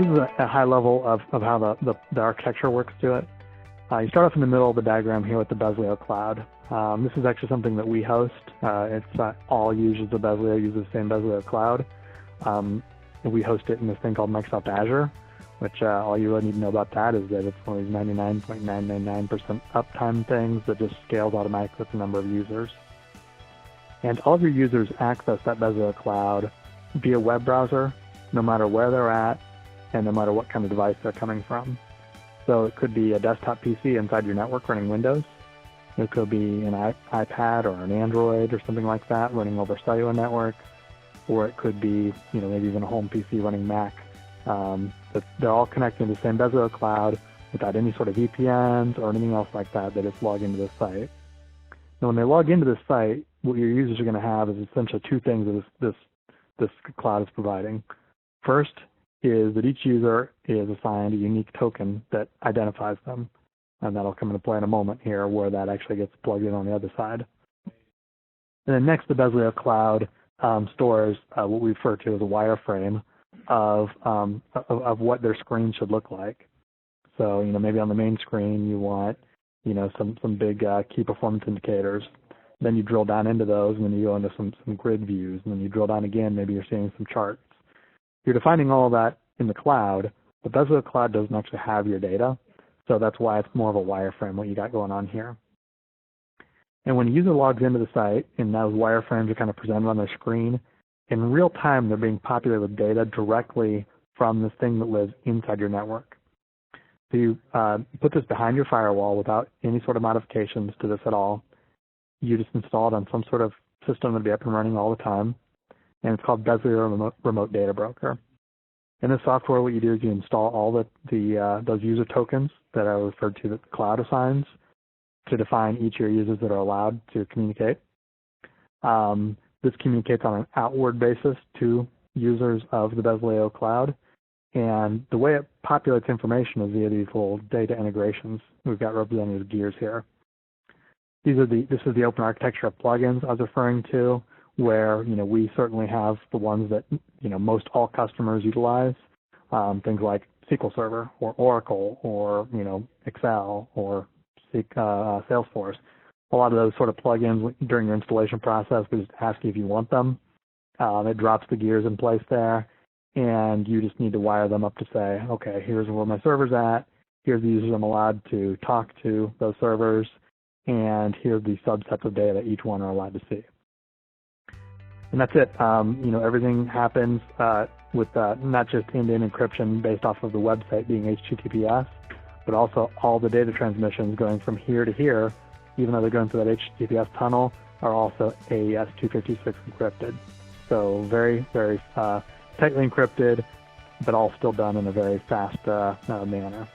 this is a high level of how the architecture works to it. You start off in the middle of the diagram here with the Bezlio cloud. This is actually something that we host. It's all users of Bezlio use the same Bezlio cloud. We host it in this thing called Microsoft Azure, which all you really need to know about that is that it's one of these 99.999% uptime things that just scales automatically with the number of users. And all of your users access that Bezlio cloud via web browser, no matter where they're at, and no matter what kind of device they're coming from. So it could be a desktop PC inside your network running Windows. It could be an iPad or an Android or something like that running over cellular network, or it could be, maybe even a home PC running Mac. But they're all connected to the same Bezlio cloud without any sort of VPNs or anything else like that. They just log into this site. Now, when they log into this site, what your users are going to have is essentially two things that this cloud is providing. First is that each user is assigned a unique token that identifies them. And that'll come into play in a moment here where that actually gets plugged in on the other side. And then next, the Bezlio cloud stores what we refer to as a wireframe of what their screen should look like. So, maybe on the main screen you want, some big key performance indicators. Then you drill down into those, and then you go into some grid views, and then you drill down again, maybe you're seeing some charts. You're defining all of that in the cloud. The Bezlio cloud doesn't actually have your data, so that's why it's more of a wireframe, what you got going on here. And when a user logs into the site, and those wireframes are kind of presented on their screen, in real time they're being populated with data directly from this thing that lives inside your network. So you put this behind your firewall without any sort of modifications to this at all. You just install it on some sort of system that'll be up and running all the time, and it's called Bezlio Remote Data Broker. In this software, what you do is you install all those user tokens that I referred to that the cloud assigns to define each of your users that are allowed to communicate. This communicates on an outward basis to users of the Bezlio cloud, and the way it populates information is via these little data integrations. We've got representative gears here. This is the open architecture of plugins I was referring to, where we certainly have the ones that most all customers utilize, things like SQL Server or Oracle or Excel or Salesforce. A lot of those sort of plugins during your installation process, we just ask you if you want them. It drops the gears in place there, and you just need to wire them up to say, okay, here's where my server's at, here's the users I'm allowed to talk to those servers, and here's the subsets of data that each one are allowed to see. And that's it. Everything happens with not just end-to-end encryption based off of the website being HTTPS, but also all the data transmissions going from here to here, even though they're going through that HTTPS tunnel, are also AES 256 encrypted. So very, very tightly encrypted, but all still done in a very fast manner.